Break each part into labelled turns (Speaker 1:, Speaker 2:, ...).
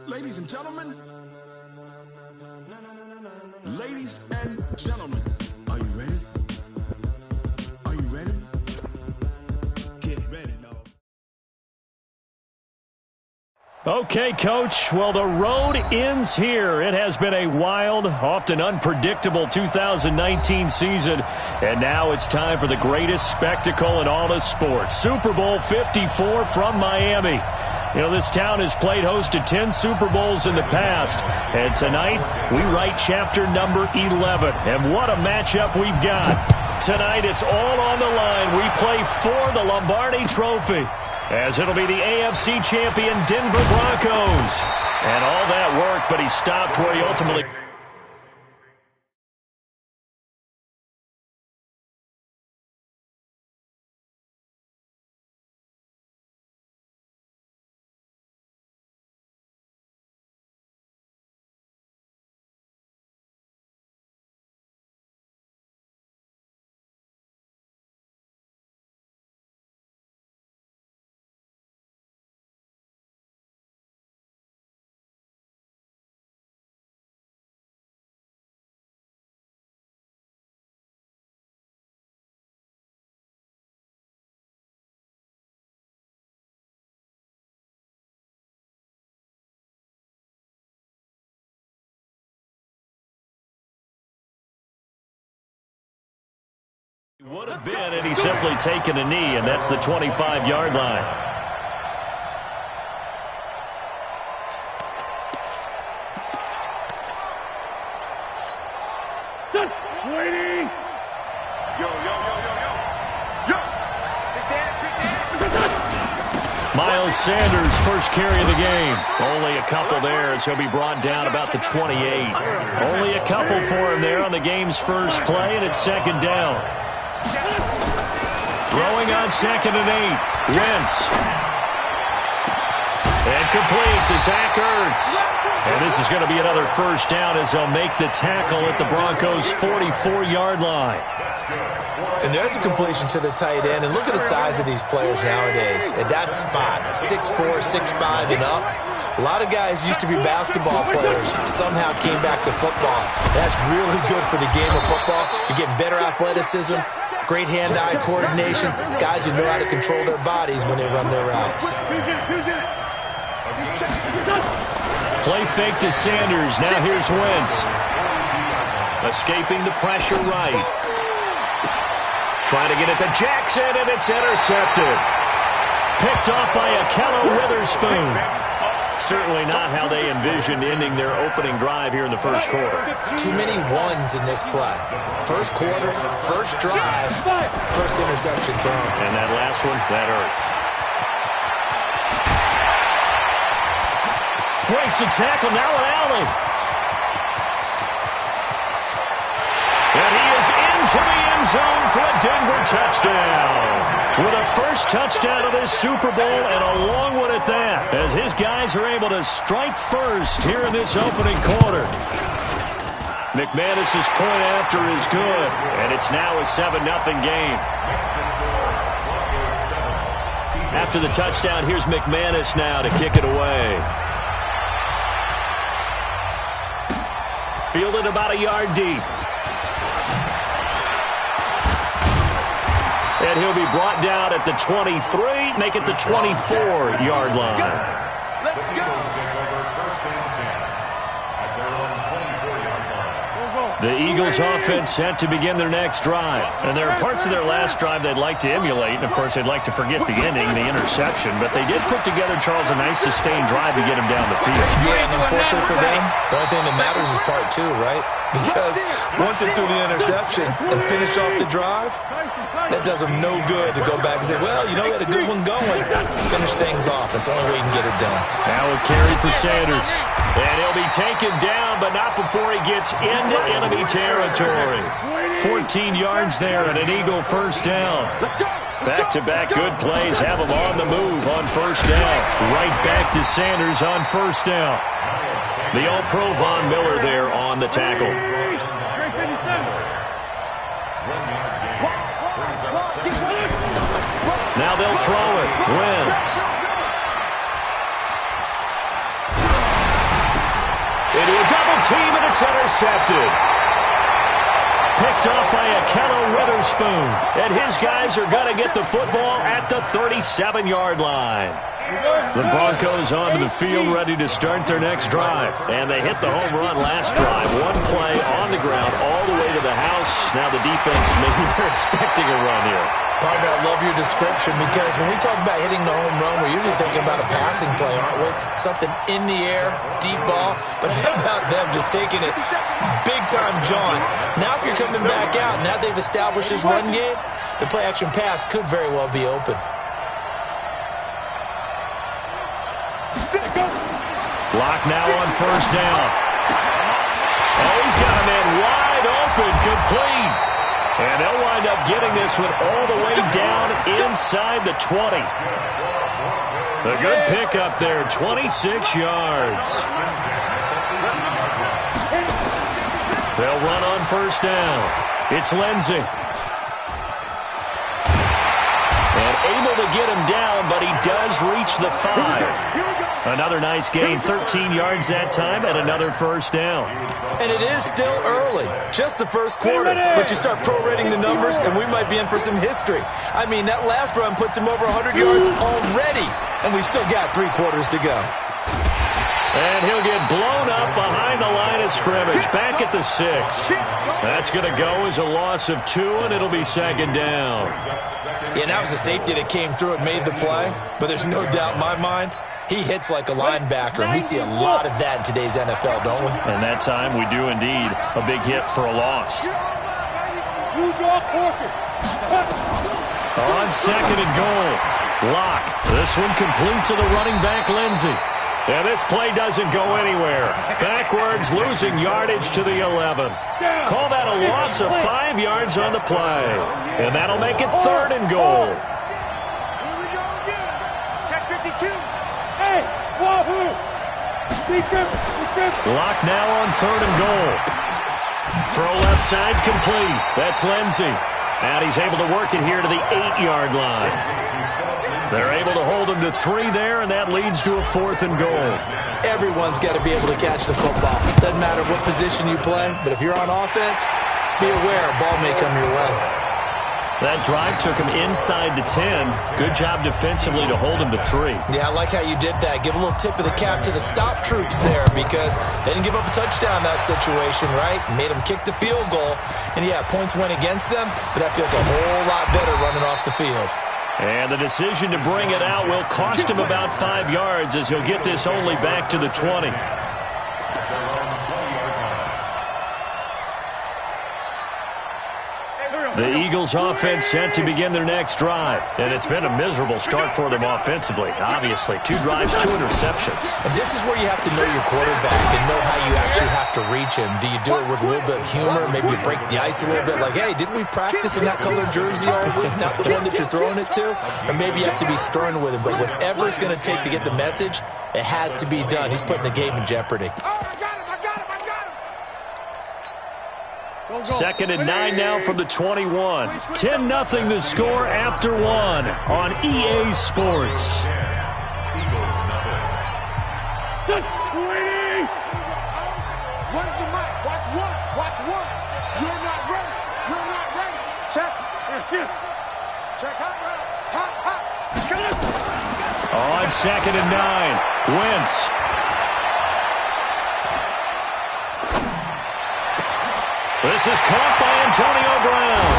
Speaker 1: Ladies and gentlemen, ladies and gentlemen, are you ready? Are you ready? Get ready, dog.
Speaker 2: Okay, Coach. Well, the road ends here. It has been a wild, often unpredictable 2019 season, and now it's time for the greatest spectacle in all of sports. Super Bowl 54 from Miami. You know, this town has played host to 10 Super Bowls in the past, and tonight we write chapter number 11. And what a matchup we've got. Tonight it's all on the line. We play for the Lombardi Trophy, as it'll be the AFC champion Denver Broncos. And all that work, but he stopped where he ultimately... would have been, and he's simply taken a knee, and that's the 25-yard line.
Speaker 3: Waiting. Yo.
Speaker 2: Miles Sanders, first carry of the game. Only a couple there as he'll be brought down about the 28. Only a couple for him there on the game's first play, and it's second down. Throwing on 2nd and 8. Wentz. And complete to Zach Ertz. And this is going to be another first down as they'll make the tackle at the Broncos' 44-yard line.
Speaker 4: And there's a completion to the tight end. And look at the size of these players nowadays. At that spot, 6'4", 6'5", and up. A lot of guys used to be basketball players, somehow came back to football. That's really good for the game of football. You're getting better athleticism, great hand-eye coordination, guys who know how to control their bodies when they run their routes.
Speaker 2: Play fake to Sanders. Now here's Wentz. Escaping the pressure right. Trying to get it to Jackson, and it's intercepted. Picked off by Ahkello Witherspoon. Certainly not how they envisioned ending their opening drive here in the first quarter.
Speaker 4: Too many ones in this play. First quarter, first drive, first interception thrown.
Speaker 2: And that last one, that hurts. Breaks the tackle, now an alley. And he is into the end zone for a Denver touchdown. With a first touchdown of this Super Bowl, and a long one at that, as his guys are able to strike first here in this opening quarter. McManus's point after is good, and it's now a 7-0 game. After the touchdown, here's McManus now to kick it away. Fielded about a yard deep. And he'll be brought down at the 23, make it the 24-yard line.
Speaker 3: Let's go.
Speaker 2: The Eagles offense set to begin their next drive. And there are parts of their last drive they'd like to emulate. And, of course, they'd like to forget the ending, the interception. But they did put together, Charles, a nice sustained drive to get him down the field.
Speaker 4: Yeah, and unfortunately for them, the only thing that matters is part 2, right? Because once they threw the interception and finished off the drive, that does them no good to go back and say, well, you know, we had a good one going. Finish things off. That's the only way you can get it done.
Speaker 2: Now a carry for Sanders. And he'll be taken down, but not before he gets into enemy territory. 14 yards there and an Eagle first down. Back-to-back good plays have him on the move on first down. Right back to Sanders on first down. The All-Pro Von Miller there on the tackle. Now they'll throw it. Wentz. team, and it's intercepted. Picked off by Akello Witherspoon. And his guys are going to get the football at the 37-yard line. The Broncos onto the field ready to start their next drive. And they hit the home run last drive. One play on the ground all the way to the house. Now the defense, maybe they're expecting a run here.
Speaker 4: Partner, I love your description because when we talk about hitting the home run, we're usually thinking about a passing play, aren't we? Something in the air, deep ball. But how about them just taking it big-time jaunt? Now if you're coming back out, now they've established this run game, the play-action pass could very well be open.
Speaker 2: Lock now on first down. Oh, he's got a man wide open, complete. And they'll wind up getting this one all the way down inside the 20. A good pickup there, 26 yards. They'll run on first down. It's Lindsey. And able to get him down, but he does reach the 5. Another nice gain, 13 yards that time, and another first down.
Speaker 4: And it is still early, just the first quarter. But you start prorating the numbers, and we might be in for some history. I mean, that last run puts him over 100 yards already, and we've still got 3 quarters to go.
Speaker 2: And he'll get blown up behind the line of scrimmage, back at the 6. That's going to go as a loss of 2, and it'll be second down.
Speaker 4: Yeah, and that was a safety that came through and made the play, but there's no doubt in my mind, he hits like a linebacker, and we see a lot of that in today's NFL, don't we?
Speaker 2: And that time we do indeed a big hit for a loss. On second and goal, Lock. This one complete to the running back, Lindsey. And this play doesn't go anywhere. Backwards, losing yardage to the 11. Call that a loss of 5 yards on the play. And that'll make it third and goal.
Speaker 3: Here we go again. Check 52. Hey, wahoo!
Speaker 2: Lock now on third and goal. Throw left side complete. That's Lindsey. And he's able to work it here to the 8-yard line. They're able to hold him to 3 there, and that leads to a fourth and goal.
Speaker 4: Everyone's got to be able to catch the football. Doesn't matter what position you play, but if you're on offense, be aware a ball may come your way.
Speaker 2: That drive took him inside the 10. Good job defensively to hold him to 3.
Speaker 4: Yeah, I like how you did that. Give a little tip of the cap to the stop troops there because they didn't give up a touchdown in that situation, right? Made them kick the field goal. And, yeah, points went against them, but that feels a whole lot better running off the field.
Speaker 2: And the decision to bring it out will cost him about 5 yards as he'll get this only back to the 20. The Eagles offense set to begin their next drive. And it's been a miserable start for them offensively, obviously. 2 drives, 2 interceptions.
Speaker 4: And this is where you have to know your quarterback and know how you actually have to reach him. Do you do it with a little bit of humor? Maybe you break the ice a little bit like, hey, didn't we practice in that colored jersey all week? Not the one that you're throwing it to? Or maybe you have to be stern with him. But whatever it's going to take to get the message, it has to be done. He's putting the game in jeopardy.
Speaker 2: Second and 9 now from the 21. 10-0 the score after 1 on EA Sports.
Speaker 3: Run the mic. Watch one. Watch one. You're not ready. You're not ready. Check. Check. Hot.
Speaker 2: On second and 9, Wentz. This is caught by Antonio Brown.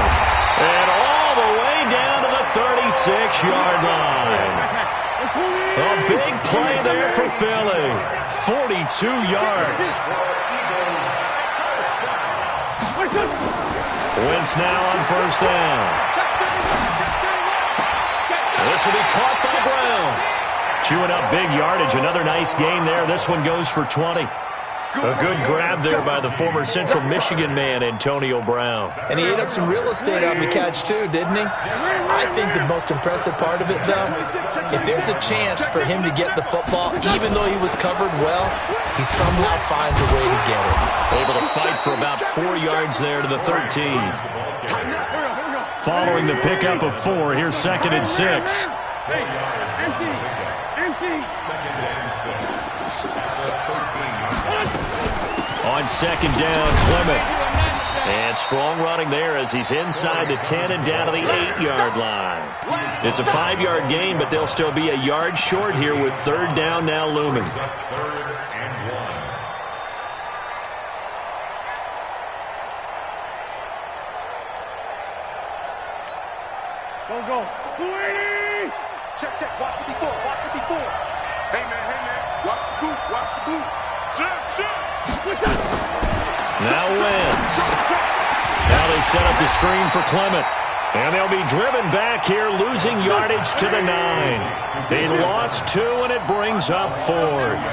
Speaker 2: And all the way down to the 36-yard line. A big play there for Philly. 42 yards. Wentz now on first down. This will be caught by Brown. Chewing up big yardage. Another nice gain there. This one goes for 20. A good grab there by the former Central Michigan man, Antonio Brown.
Speaker 4: And he ate up some real estate on the catch, too, didn't he? I think the most impressive part of it, though, if there's a chance for him to get the football, even though he was covered well, he somehow finds a way to get it.
Speaker 2: Able to fight for about 4 yards there to the 13. Following the pickup of 4, here's second and 6. On second down, Clement. And strong running there as he's inside the 10 and down to the 8-yard line. It's a 5-yard gain, but they'll still be a yard short here with third down now looming.
Speaker 3: Go. 280! Check. Watch 54. Hey, man. Watch the boot. Shit.
Speaker 2: Now Wentz. Now they set up the screen for Clement. And they'll be driven back here, losing yardage to the 9. They lost 2, and it brings up 4th.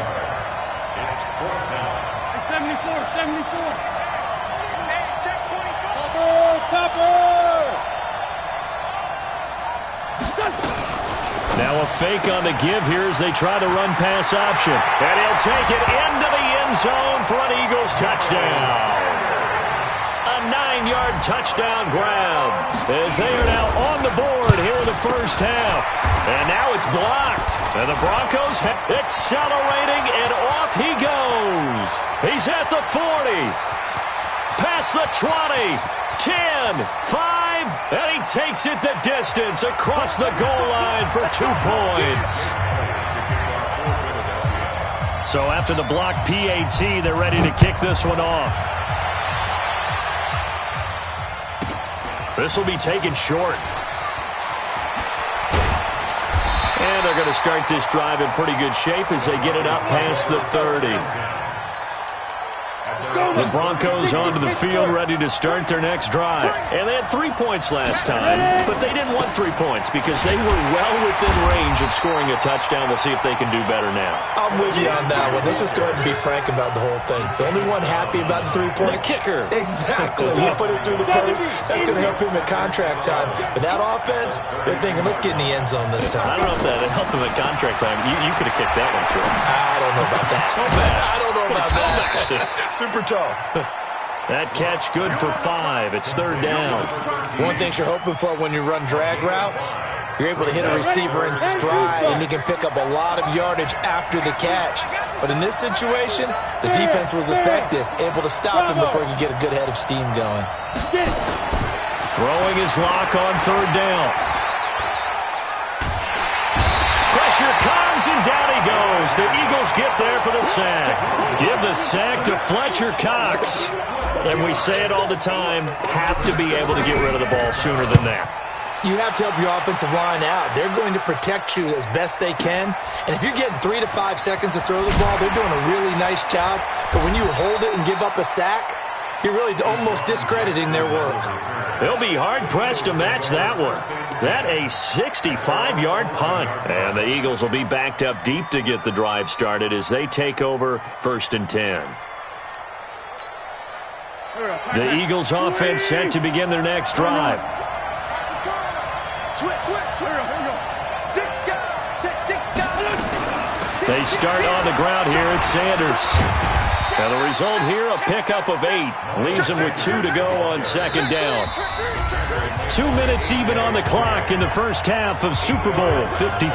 Speaker 3: 74. Check 24. Topper.
Speaker 2: Now a fake on the give here as they try to run pass option. And he'll take it into the end zone for an Eagles touchdown. A 9-yard touchdown grab as they are now on the board here in the first half. And now it's blocked. And the Broncos accelerating, and off he goes. He's at the 40. Past the 20. 10, 5, and he takes it the distance across the goal line for 2 points. So after the block PAT, they're ready to kick this one off. This will be taken short. And they're going to start this drive in pretty good shape as they get it up past the 30. The Broncos onto the field, ready to start their next drive. And they had 3 points last time, but they didn't want 3 points because they were well within range of scoring a touchdown. We'll see if they can do better now.
Speaker 4: I'm with you on that one. Let's just go ahead and be frank about the whole thing. The only one happy about the 3-point?
Speaker 2: The kicker.
Speaker 4: Exactly. He put it through the post. That's going to help him at contract time. But that offense, they're thinking, let's get in the end zone this time.
Speaker 2: I don't know if that helped him at contract time. You could have kicked that one through.
Speaker 4: I don't know about that. I don't know about that. Super tall.
Speaker 2: That catch good for 5. It's third down.
Speaker 4: One thing you're hoping for when you run drag routes, you're able to hit a receiver in stride, and he can pick up a lot of yardage after the catch. But in this situation, the defense was effective, able to stop him before he could get a good head of steam going.
Speaker 2: Throwing his lock on third down. Pressure comes, and down he goes. The Eagles get there for the sack. Give the sack to Fletcher Cox. And we say it all the time, have to be able to get rid of the ball sooner than that.
Speaker 4: You have to help your offensive line out. They're going to protect you as best they can. And if you're getting 3 to 5 seconds to throw the ball, they're doing a really nice job. But when you hold it and give up a sack, you're really almost discrediting their work.
Speaker 2: They'll be hard-pressed to match that one. That a 65-yard punt. And the Eagles will be backed up deep to get the drive started as they take over 1st and 10. The Eagles offense set to begin their next drive. They start on the ground here at Sanders. And the result here, a pickup of 8. Leaves them with 2 to go on second down. 2 minutes even on the clock in the first half of Super Bowl 54.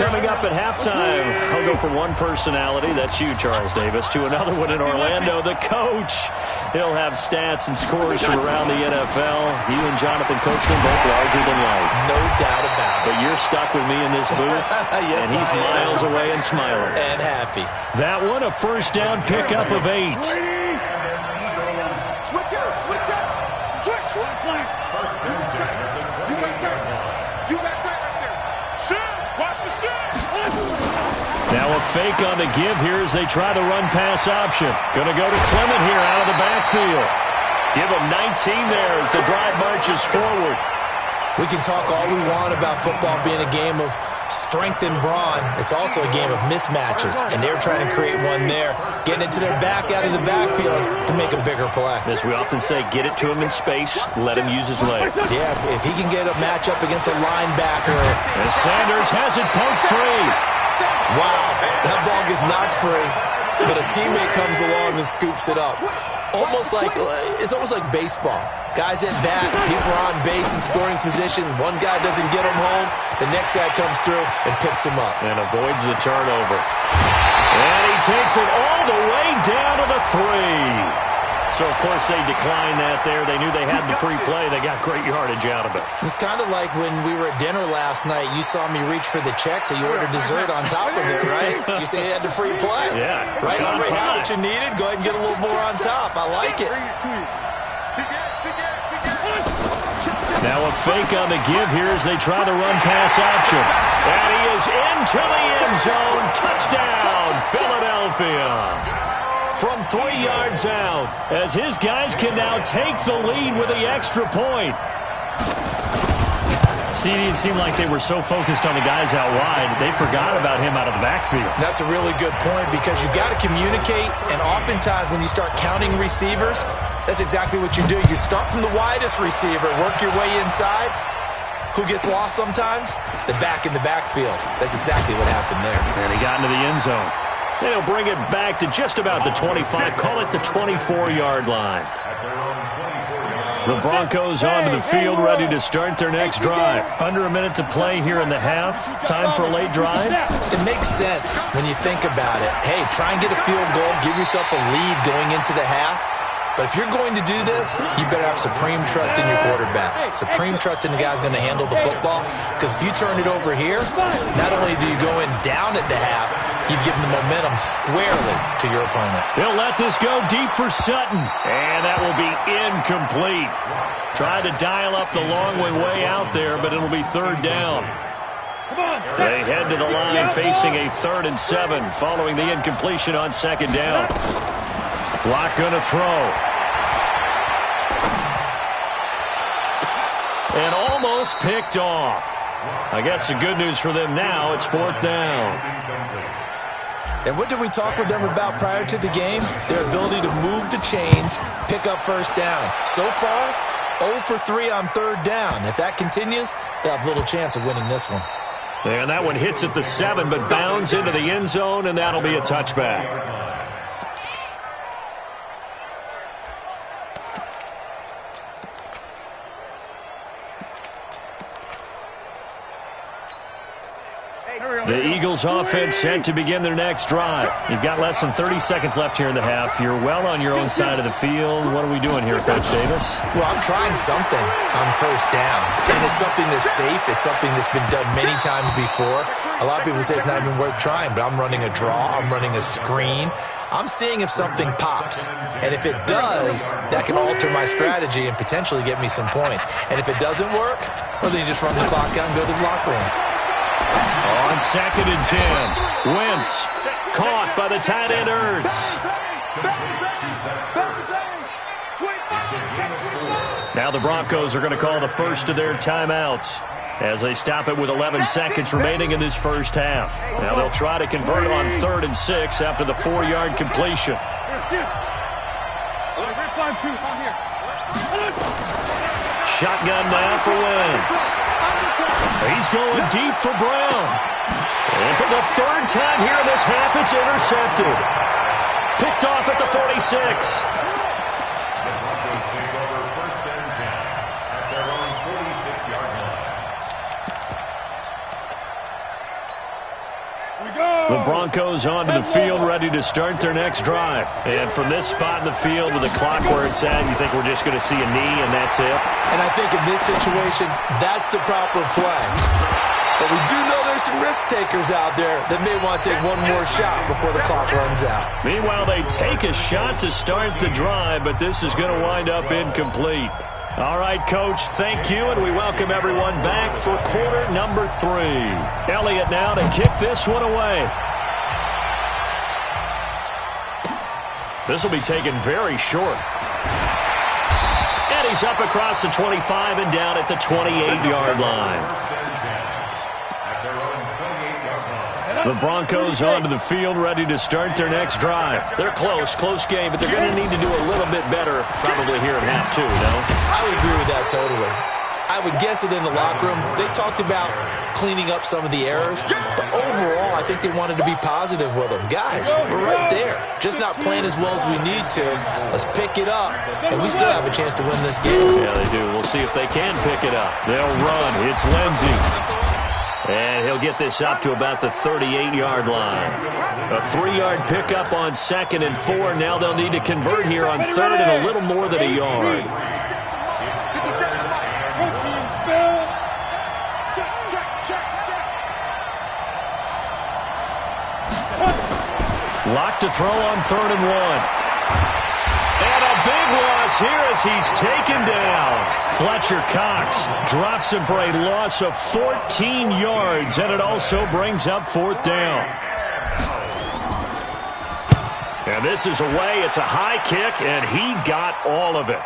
Speaker 2: Coming up at halftime, I'll go from one personality, that's you, Charles Davis, to another one in Orlando, the coach. He'll have stats and scores from around the NFL. You and Jonathan Coachman both larger than life.
Speaker 4: No doubt about it.
Speaker 2: But you're stuck with me in this booth,
Speaker 4: yes,
Speaker 2: and he's miles away and smiling.
Speaker 4: And happy.
Speaker 2: That one, a first down pickup of 8.
Speaker 3: Switch up. Switch. You got time right there. Shoot. Watch the shoot.
Speaker 2: Now a fake on the give here as they try to run pass option. Going to go to Clement here out of the backfield. Give him 19 there as the drive marches forward.
Speaker 4: We can talk all we want about football being a game of strength and brawn. It's also a game of mismatches, and they're trying to create one there, getting it to their back out of the backfield to make a bigger play.
Speaker 2: As we often say, get it to him in space, let him use his leg.
Speaker 4: Yeah, if he can get a matchup against a linebacker.
Speaker 2: As Sanders has it poked free.
Speaker 4: Wow, that ball gets knocked free. but a teammate comes along and scoops it up. It's almost like baseball. Guys at bat, people are on base in scoring position. One guy doesn't get him home. The next guy comes through and picks him up.
Speaker 2: And avoids the turnover. And he takes it all the way down to the 3. So, of course, they declined that there. They knew they had the free play. They got great yardage out of it.
Speaker 4: It's kind of like when we were at dinner last night. You saw me reach for the check, so you ordered dessert on top of it, right? You say you had the free play.
Speaker 2: Yeah.
Speaker 4: Right? You already had what you needed. Go ahead and get a little more on top. I like it.
Speaker 2: Now a fake on the give here as they try the run-pass option. And he is into the end zone. Touchdown, Philadelphia. From 3 yards out, as his guys can now take the lead with the extra point. See, it seemed like they were so focused on the guys out wide, they forgot about him out of the backfield.
Speaker 4: That's a really good point because you've got to communicate, and oftentimes when you start counting receivers, that's exactly what you do. You start from the widest receiver, work your way inside. Who gets lost sometimes? The back in the backfield. That's exactly what happened there.
Speaker 2: And he got into the end zone. They'll bring it back to just about the 25. Call it the 24-yard line. The Broncos onto the field, ready to start their next drive. Under a minute to play here in the half. Time for a late drive.
Speaker 4: It makes sense when you think about it. Hey, try and get a field goal. Give yourself a lead going into the half. But if you're going to do this, you better have supreme trust in your quarterback. Supreme trust in the guy who's going to handle the football. Because if you turn it over here, not only do you go in down at the half, you've given the momentum squarely to your opponent.
Speaker 2: They'll let this go deep for Sutton. And that will be incomplete. Tried to dial up the long way out there, but it'll be third down. They head to the line facing a 3rd and 7 following the incompletion on 2nd down. Locke going to throw. And almost picked off. I guess the good news for them now, it's 4th down.
Speaker 4: And what did we talk with them about prior to the game? Their ability to move the chains, pick up first downs. So far, 0 for 3 on 3rd down. If that continues, they'll have little chance of winning this one.
Speaker 2: And that one hits at the 7, but bounds into the end zone, and that'll be a touchback. The Eagles offense set to begin their next drive. You've got less than 30 seconds left here in the half. You're well on your own side of the field. What are we doing here, Coach Davis?
Speaker 4: Well, I'm trying something on first down. And it's something that's safe. It's something that's been done many times before. A lot of people say it's not even worth trying, but I'm running a draw. I'm running a screen. I'm seeing if something pops. And if it does, that can alter my strategy and potentially get me some points. And if it doesn't work, well, then you just run the clock out and go to the locker room.
Speaker 2: On 2nd and 10, Wentz caught by the tight end Ertz. Now the Broncos are going to call the first of their timeouts as they stop it with 11 seconds remaining in this first half. Now they'll try to convert on 3rd and 6 after the 4-yard completion. Shotgun now for Wentz. He's going deep for Brown. And for the 3rd time here in this half, it's intercepted. Picked off at the 46. The Broncos onto the field, ready to start their next drive. And from this spot in the field with the clock where it's at, you think we're just going to see a knee and that's it?
Speaker 4: And I think in this situation, that's the proper play. But we do know there's some risk takers out there that may want to take one more shot before the clock runs out.
Speaker 2: Meanwhile, they take a shot to start the drive, but this is going to wind up incomplete. All right, Coach, thank you, and we welcome everyone back for quarter number 3. Elliott now to kick this one away. This will be taken very short. And he's up across the 25 and down at the 28-yard line. The Broncos onto the field, ready to start their next drive. They're close game, but they're going to need to do a little bit better probably here in half 2, no?
Speaker 4: I would agree with that totally. I would guess that in the locker room, they talked about cleaning up some of the errors, but overall, I think they wanted to be positive with them. Guys, we're right there. Just not playing as well as we need to. Let's pick it up, and we still have a chance to win this game.
Speaker 2: Yeah, they do. We'll see if they can pick it up. They'll run. It's Lindsey. And he'll get this up to about the 38-yard line. A 3-yard pickup on 2nd and 4. Now they'll need to convert here on 3rd and a little more than a yard. Lock to throw on 3rd and 1. And a big loss here as he's taken down. Fletcher Cox drops him for a loss of 14 yards, and it also brings up 4th down. And this is away. It's a high kick, and he got all of it.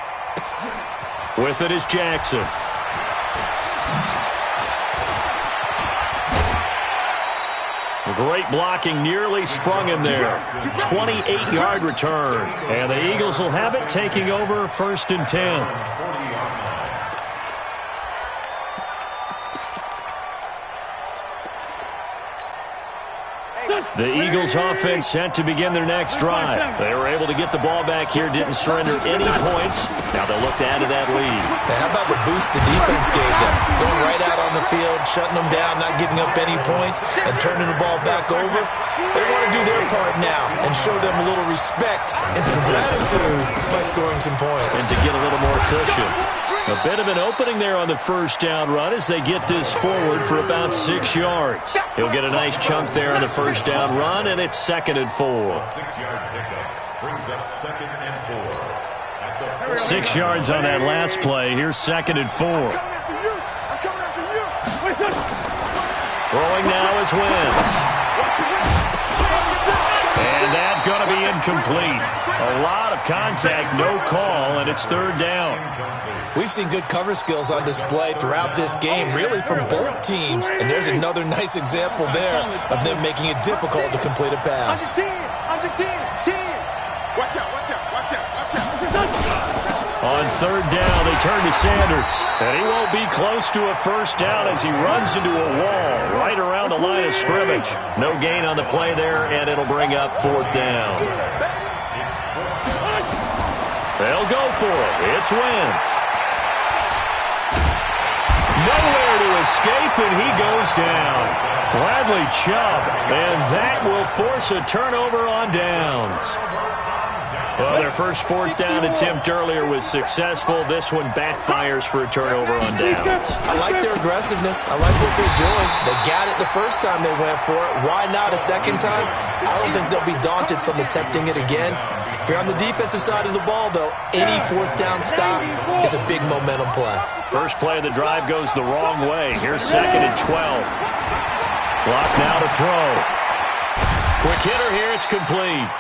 Speaker 2: With it is Jackson. Great blocking, nearly sprung him there. 28-yard return. And the Eagles will have it, taking over 1st and 10. The Eagles offense set to begin their next drive. They were able to get the ball back here, didn't surrender any points. Now they'll look to add to that lead.
Speaker 4: Now, how about the boost the defense gave them? Going right out on the field, shutting them down, not giving up any points, and turning the ball back over. They want to do their part now and show them a little respect and some gratitude by scoring some points.
Speaker 2: And to get a little more cushion. A bit of an opening there on the 1st down run as they get this forward for about 6 yards. He'll get a nice chunk there on the 1st down run, and it's 2nd and 4.
Speaker 5: 6-yard pickup brings up 2nd and 4.
Speaker 2: 6 yards on that last play. Here's 2nd and 4. Throwing now is Wentz. And that's going to be incomplete. A lot of contact, no call, and it's 3rd down.
Speaker 4: We've seen good cover skills on display throughout this game, really from both teams. And there's another nice example there of them making it difficult to complete a pass.
Speaker 3: Under 10. Watch out.
Speaker 2: On 3rd down, they turn to Sanders. And he won't be close to a 1st down as he runs into a wall right around the line of scrimmage. No gain on the play there, and it'll bring up 4th down. They'll go for it. It's Wentz. Nowhere to escape, and he goes down. Bradley Chubb, and that will force a turnover on downs. Well, their first 4th down attempt earlier was successful. This one backfires for a turnover on downs.
Speaker 4: I like their aggressiveness. I like what they're doing. They got it the first time they went for it. Why not a second time? I don't think they'll be daunted from attempting it again. If you're on the defensive side of the ball, though, any 4th down stop is a big momentum play.
Speaker 2: First play of the drive goes the wrong way. Here's 2nd and 12. Clock now to throw. Quick hitter here. It's complete.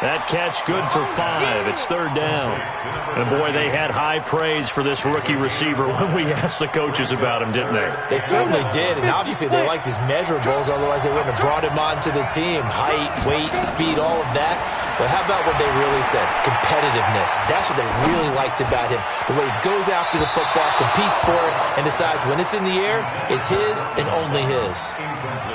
Speaker 2: That catch good for 5. It's 3rd down. And, boy, they had high praise for this rookie receiver when we asked the coaches about him, didn't they?
Speaker 4: They certainly did, and obviously they liked his measurables, otherwise they wouldn't have brought him onto the team. Height, weight, speed, all of that. But how about what they really said? Competitiveness. That's what they really liked about him. The way he goes after the football, competes for it, and decides when it's in the air, it's his and only his.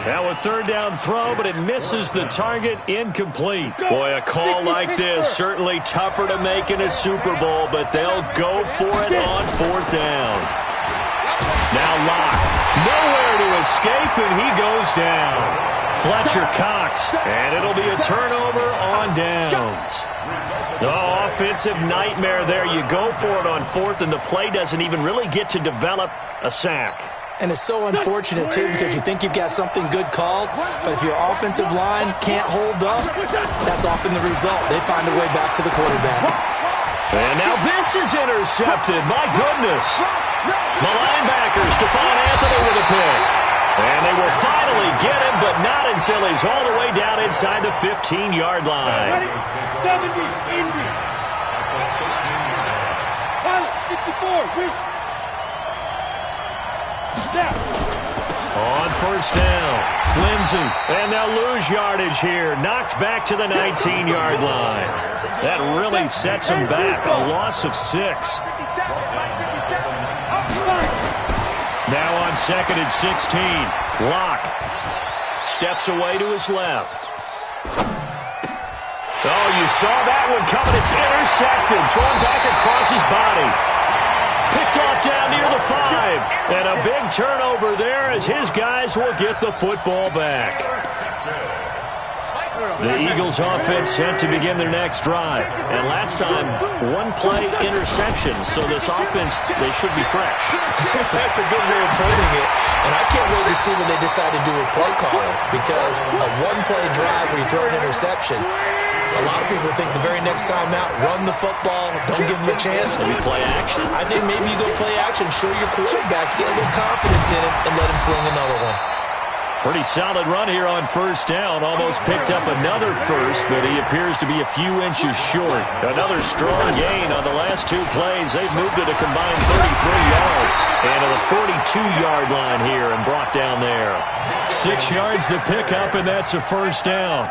Speaker 2: Now a 3rd down throw, but it misses the target. Incomplete. Boy, a call like this, certainly tougher to make in a Super Bowl, but they'll go for it on 4th down. Now Locke. Nowhere to escape, and he goes down. Fletcher Cox, and it'll be a turnover on downs. Oh, offensive nightmare there. You go for it on 4th, and the play doesn't even really get to develop a sack.
Speaker 4: And it's so unfortunate, too, because you think you've got something good called, but if your offensive line can't hold up, that's often the result. They find a way back to the quarterback.
Speaker 2: And now this is intercepted. My goodness. The linebacker, Stephon Anthony with a pick. And they will finally get him, but not until he's all the way down inside the 15-yard line.
Speaker 3: 70s, Indy. 64, weak.
Speaker 2: On 1st down, Lindsey, and they'll lose yardage here. Knocked back to the 19-yard line. That really sets them back. A loss of 6. on 2nd and 16. Locke steps away to his left. Oh, you saw that one coming. It's intercepted. Thrown back across his body. Picked off down near the 5. And a big turnover there as his guys will get the football back. The Eagles offense set to begin their next drive. And last time, one-play interception. So this offense, they should be fresh.
Speaker 4: That's a good way of putting it. And I can't wait to see what they decide to do with play calling. Because a one-play drive where you throw an interception, a lot of people think the very next time out, run the football, don't give them a chance.
Speaker 2: Maybe play action.
Speaker 4: I think maybe you go play action, show your quarterback, get a little confidence in him, and let him fling another one.
Speaker 2: Pretty solid run here on first down. Almost picked up another first, but he appears to be a few inches short. Another strong gain on the last 2 plays. They've moved it a combined 33 yards. And to the 42-yard line here and brought down there. 6 yards the pickup, and that's a first down.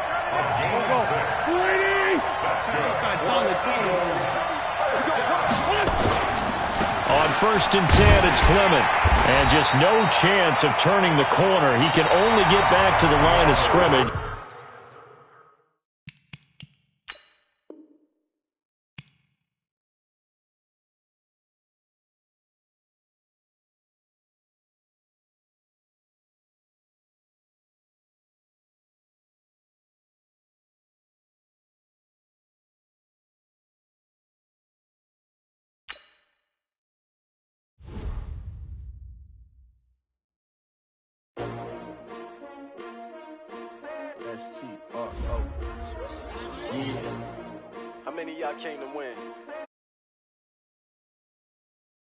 Speaker 2: On 1st and 10, it's Clement. And just no chance of turning the corner. He can only get back to the line of scrimmage.
Speaker 6: STRO. Yeah. How many of y'all came to win?